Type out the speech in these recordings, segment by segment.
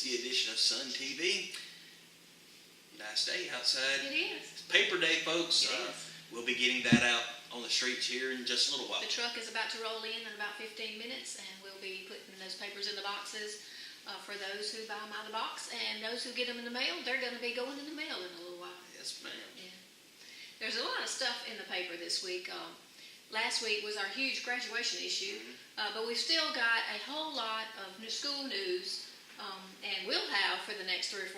Wednesday edition of SunTV. Nice day outside. It is. It's paper day, folks. It is. We'll be getting that out on the streets here in just a little while. The truck is about to roll in about 15 minutes, and we'll be putting those papers in the boxes for those who buy them out of the box, and those who get them in the mail, they're going to be going in the mail in a little while. Yes, ma'am. Yeah. There's a lot of stuff in the paper this week. Last week was our huge graduation issue, but we've still got a whole lot of new school news, and we'll have for the next 3 or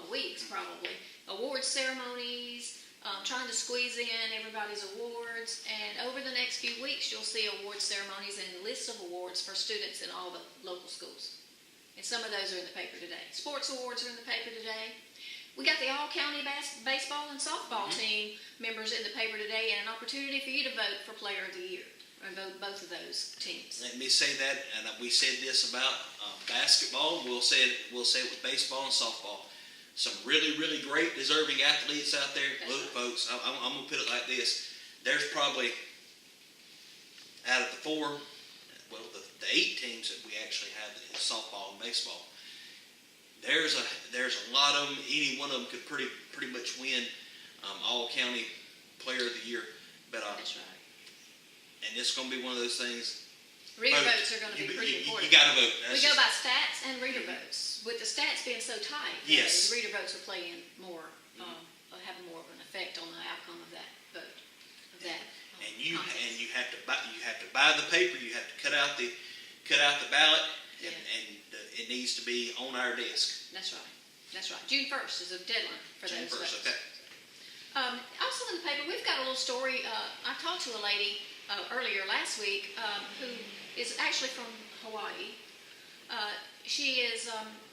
4 weeks probably, awards ceremonies, trying to squeeze in everybody's awards, and over the next few weeks you'll see awards ceremonies and lists of awards for students in all the local schools. And some of those are in the paper today. Sports awards are in the paper today. We got the all-county baseball and softball team members in the paper today, and an opportunity for you to vote for Player of the Year, or vote both of those teams. Let me say that, and we said this about basketball. We'll say it with baseball and softball. Some really, really great, deserving athletes out there. That's Look, right. folks, I'm going to put it like this. There's probably, out of the 8 teams that we actually have in softball and baseball, there's a lot of them. Any one of them could pretty much win all-county Player of the Year. But That's right. and it's going to be one of those things. Reader votes are going to be pretty important. You got to vote. We go by stats and reader votes. With the stats being so tight, Yes. the reader votes will play in more, have more of an effect on the outcome of that vote. And you have to buy the paper. You have to cut out the ballot, Yeah. and it needs to be on our desk. That's right. That's right. June 1st is the deadline for June those 1st. votes. Okay. Also in the paper, we've got a little story. I talked to a lady earlier last week who is actually from Hawaii. She is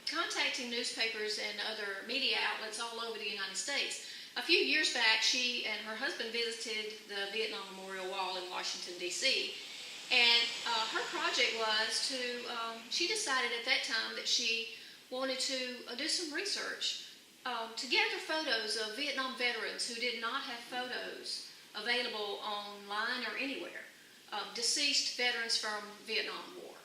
contacting newspapers and other media outlets all over the United States. A few years back, she and her husband visited the Vietnam Memorial Wall in Washington, D.C., and her project was to, she decided at that time that she wanted to do some research to gather photos of Vietnam veterans who did not have photos available online or anywhere, deceased veterans from Vietnam War.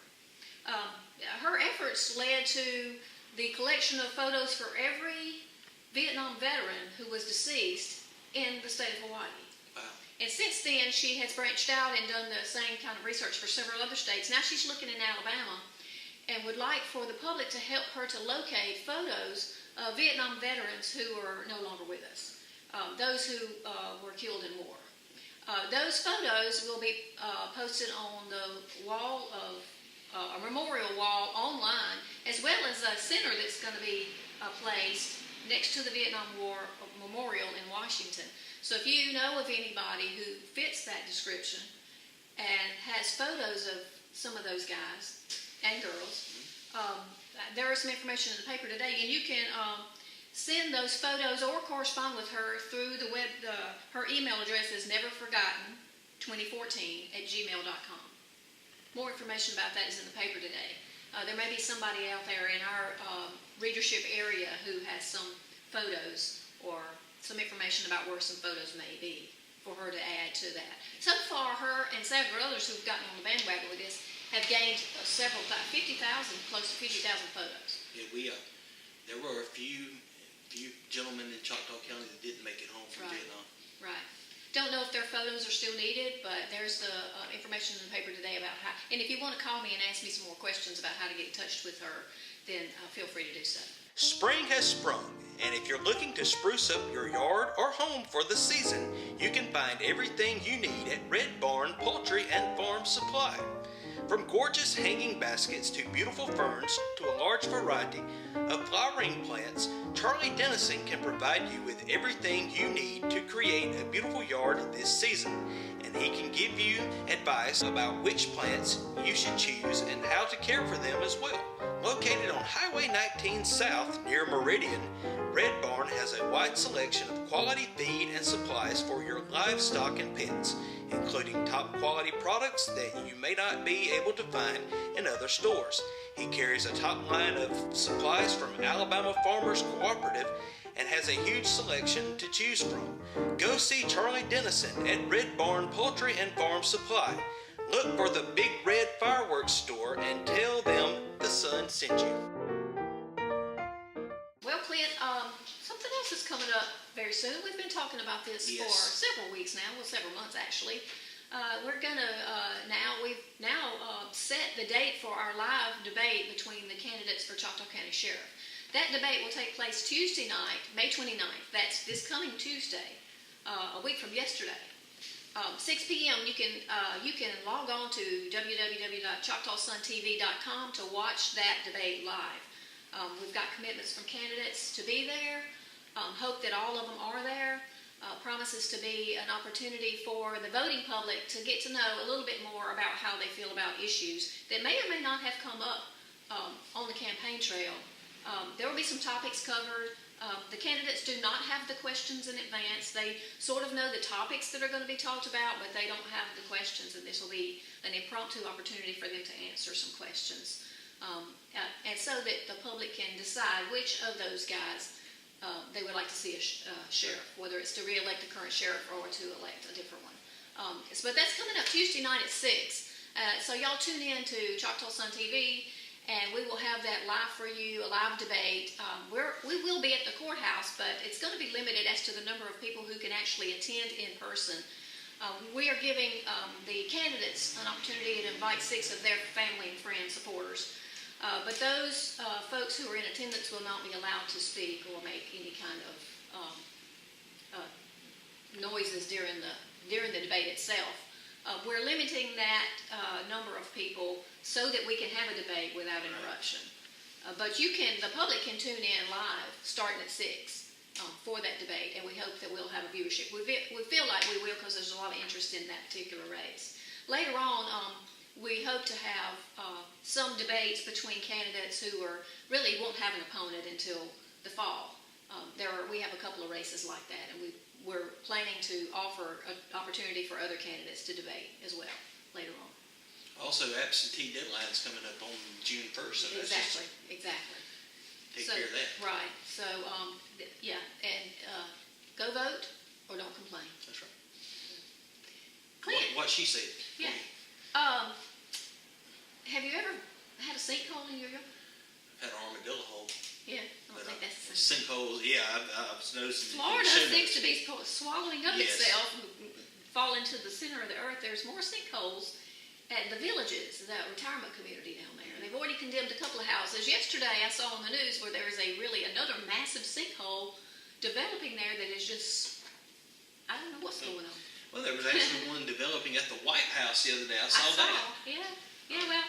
Her efforts led to the collection of photos for every Vietnam veteran who was deceased in the state of Hawaii. Wow. And since then, she has branched out and done the same kind of research for several other states. Now she's looking in Alabama and would like for the public to help her to locate photos of Vietnam veterans who are no longer with us, those who were killed in war. Those photos will be posted on the wall of a memorial wall online, as well as a center that's going to be placed next to the Vietnam War Memorial in Washington. So if you know of anybody who fits that description and has photos of some of those guys and girls, there is some information in the paper today, and you can send those photos or correspond with her through the web. Her email address is neverforgotten2014@gmail.com. More information about that is in the paper today. There may be somebody out there in our readership area who has some photos or some information about where some photos may be for her to add to that. So far, her and several others who've gotten on the bandwagon with this have gained close to 50,000 photos. Yeah, there were a few gentlemen in Choctaw County that didn't make it home from Vietnam. Right. Don't know if their photos are still needed, but there's the information in the paper today about how. And if you want to call me and ask me some more questions about how to get in touch with her, then feel free to do so. Spring has sprung, and if you're looking to spruce up your yard or home for the season, you can find everything you need at Red Barn Poultry and Farm Supply. From gorgeous hanging baskets to beautiful ferns to a large variety of flowering plants, Charlie Dennison can provide you with everything you need to create a beautiful yard this season, and he can give you advice about which plants you should choose and how to care for them as well. Located on Highway 19 South near Meridian, Red Barn has a wide selection of quality feed and supplies for your livestock and pets, including top quality products that you may not be able to find in other stores. He carries a top line of supplies from Alabama Farmers Cooperative and has a huge selection to choose from. Go see Charlie Dennison at Red Barn Poultry and Farm Supply. Look for the Big Red Fireworks Store and tell them the Sun sent you. Clint, something else is coming up very soon. We've been talking about this for several weeks now, well, several months actually. We're gonna we've set the date for our live debate between the candidates for Choctaw County Sheriff. That debate will take place Tuesday night, May 29th. That's this coming Tuesday, a week from yesterday. 6 p.m. You can log on to www.choctawsuntv.com to watch that debate live. We've got commitments from candidates to be there. Hope that all of them are there. Promises to be an opportunity for the voting public to get to know a little bit more about how they feel about issues that may or may not have come up on the campaign trail. There will be some topics covered. The candidates do not have the questions in advance. They sort of know the topics that are going to be talked about, but they don't have the questions, and this will be an impromptu opportunity for them to answer some questions. And so that the public can decide which of those guys they would like to see a sheriff, whether it's to re-elect the current sheriff or to elect a different one. But that's coming up Tuesday night at 6. So y'all tune in to Choctaw Sun TV, and we will have that live for you, a live debate. We will be at the courthouse, but it's going to be limited as to the number of people who can actually attend in person. We are giving the candidates an opportunity to invite 6 of their family and friends, supporters. But those folks who are in attendance will not be allowed to speak or make any kind of noises during the debate itself. We're limiting that number of people so that we can have a debate without interruption. But the public can tune in live starting at 6 for that debate, and we hope that we'll have a viewership. We feel like we will because there's a lot of interest in that particular race. Later on, we hope to have some debates between candidates who really won't have an opponent until the fall. We have a couple of races like that, and we're planning to offer an opportunity for other candidates to debate as well later on. Also, absentee deadline is coming up on June 1st. So Exactly. Take care of that. Right. So, and go vote or don't complain. That's right. Clint. What she said. Yeah. Have you ever had a sinkhole in your yard? I've had an armadillo hole. Yeah, I don't think that's the same. Sinkholes, yeah, I've noticed. Florida seems to be swallowing up Yes. itself, fall into the center of the earth. There's more sinkholes at the Villages, that retirement community down there. They've already condemned a couple of houses. Yesterday I saw on the news where there is another massive sinkhole developing there that is just, I don't know what's going on. Well, there was actually one developing at the White House the other day. I saw that. Yeah, well,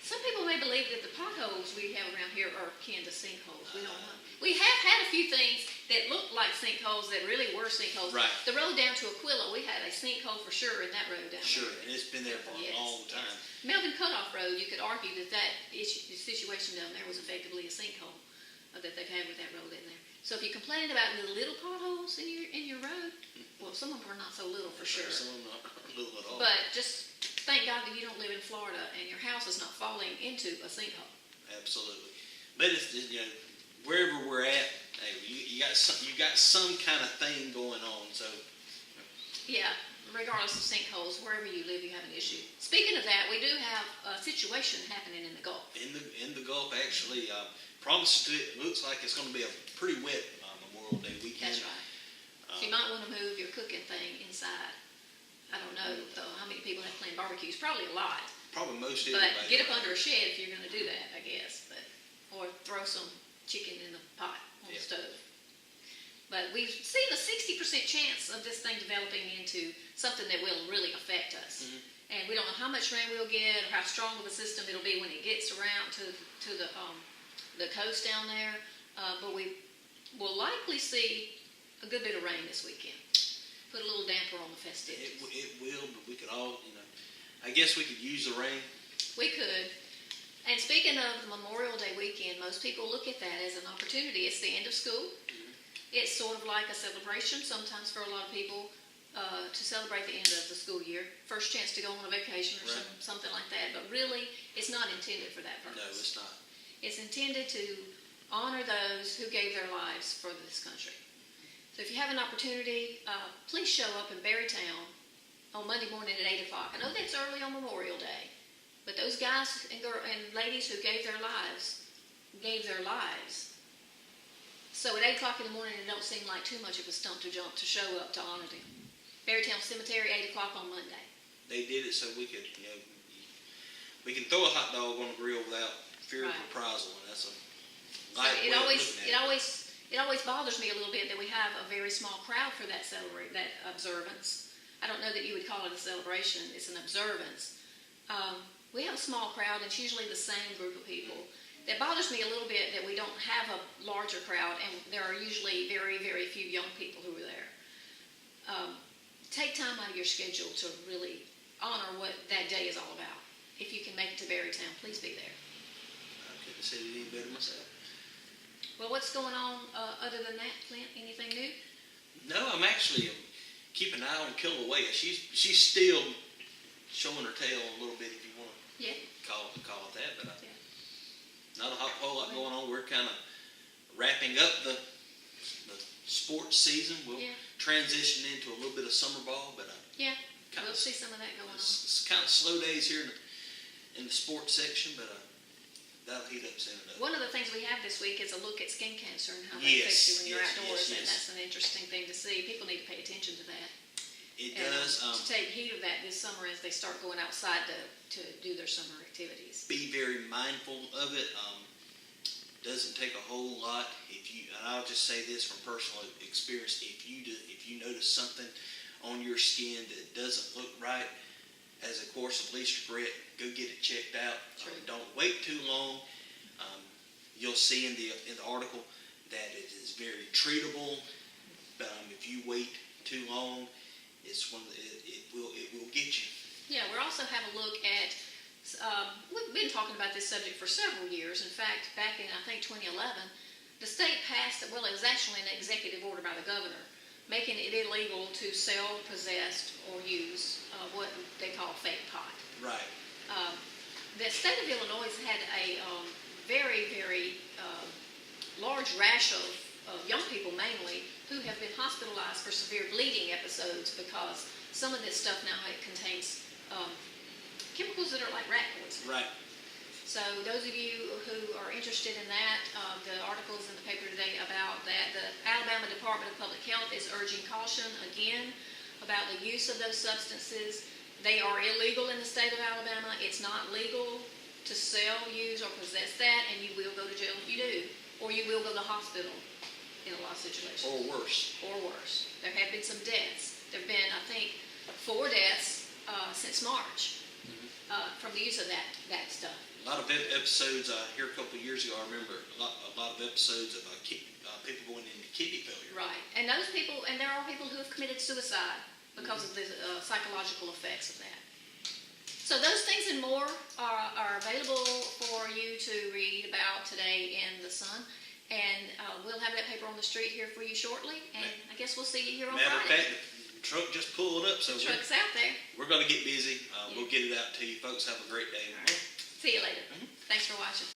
some people may believe that the potholes we have around here are akin to sinkholes. We don't know. We have had a few things that looked like sinkholes that really were sinkholes. Right. The road down to Aquila, we had a sinkhole for sure in that road down Sure, there. and it's been there for a long time. Yes. Melvin Cutoff Road, you could argue that the situation down there was effectively a sinkhole that they've had with that road in there. So if you're complaining about the little potholes in your road, well, some of them are not so little for sure. Some of them not little at all. But just thank God that you don't live in Florida and your house is not falling into a sinkhole. Absolutely. But it's wherever we're at, hey, you got some kind of thing going on. So yeah, regardless of sinkholes, wherever you live, you have an issue. Speaking of that, we do have a situation happening in the Gulf. In the Gulf, actually, looks like it's going to be a pretty wet Memorial Day weekend. That's right. So you might want to move your cooking thing inside. I don't know how many people have planned barbecues. Probably a lot. Probably most But everybody. get up under a shed if you're going to do that, I guess. Or throw some chicken in the pot on the stove. But we've seen a 60% chance of this thing developing into something that will really affect us. Mm-hmm. And we don't know how much rain we'll get or how strong of a system it'll be when it gets around to the coast down there. But we will likely see a good bit of rain this weekend. Put a little damper on the festivities. It will, but we could all, I guess we could use the rain. We could. And speaking of the Memorial Day weekend, most people look at that as an opportunity. It's the end of school. Mm-hmm. It's sort of like a celebration sometimes for a lot of people to celebrate the end of the school year. First chance to go on a vacation or something like that. But really, it's not intended for that purpose. No, it's not. It's intended to honor those who gave their lives for this country. So if you have an opportunity, please show up in Berrytown on Monday morning at 8 o'clock. I know that's early on Memorial Day, but those guys and ladies who gave their lives So at 8 o'clock in the morning, it don't seem like too much of a stump to jump to show up to honor them. Berrytown Cemetery, 8 o'clock on Monday. They did it so we could, we can throw a hot dog on the grill without fear of Right. reprisal, and that's a So light way it of always, looking at it always bothers me a little bit that we have a very small crowd for that that observance. I don't know that you would call it a celebration, it's an observance. We have a small crowd, and it's usually the same group of people. That bothers me a little bit that we don't have a larger crowd, and there are usually very, very few young people who are there. Take time out of your schedule to really honor what that day is all about. If you can make it to Berrytown, please be there. I couldn't say it any better myself. Well, what's going on other than that, Clint? Anything new? No, I'm actually keeping an eye on Kilauea. She's still showing her tail a little bit, if you want to Yeah. call it that, but Yeah. not a whole lot going on. We're kind of wrapping up the sports season. We'll transition into a little bit of summer ball, but Yeah. kind We'll of see some of that going on. it's kind of slow days here in the sports section, but that'll heat up soon enough. One of the things we have this week is a look at skin cancer and how that Yes, affects you when you're yes, outdoors, yes, and yes. that's an interesting thing to see. People need to pay attention to that. It And does. to take heed of that this summer as they start going outside to do their summer activities. Be very mindful of it. Doesn't take a whole lot. And I'll just say this from personal experience: if you notice something on your skin that doesn't look right, as a course of least regret, go get it checked out. Don't wait too long. You'll see in the article that it is very treatable. If you wait too long, it will get you. Yeah, we'll also have a look at, we've been talking about this subject for several years. In fact, back in, I think, 2011, the state passed, it was actually an executive order by the governor, making it illegal to sell, possess, or use what they call fake pot. Right. The state of Illinois has had a very, very large rash of young people mainly who have been hospitalized for severe bleeding episodes because some of this stuff now contains chemicals that are like rat poison. Right. So those of you who are interested in that, the articles in the paper today about that, the Alabama Department of Public Health is urging caution again about the use of those substances. They are illegal in the state of Alabama. It's not legal to sell, use, or possess that, and you will go to jail if you do, or you will go to the hospital in a lot of situations. Or worse. Or worse. There have been some deaths. There have been, I think, 4 deaths since March from the use of that stuff. A lot of episodes here a couple of years ago. I remember a lot of episodes of people going into kidney failure. Right, and those people, and there are people who have committed suicide because of the psychological effects of that. So those things and more are available for you to read about today in the Sun, and we'll have that paper on the street here for you shortly. And I guess we'll see you here on Matter of Friday. fact, the truck just pulled up, so The truck's out there. we're going to get busy. We'll get it out to you folks. Have a great day. All right. See you later. Thanks for watching.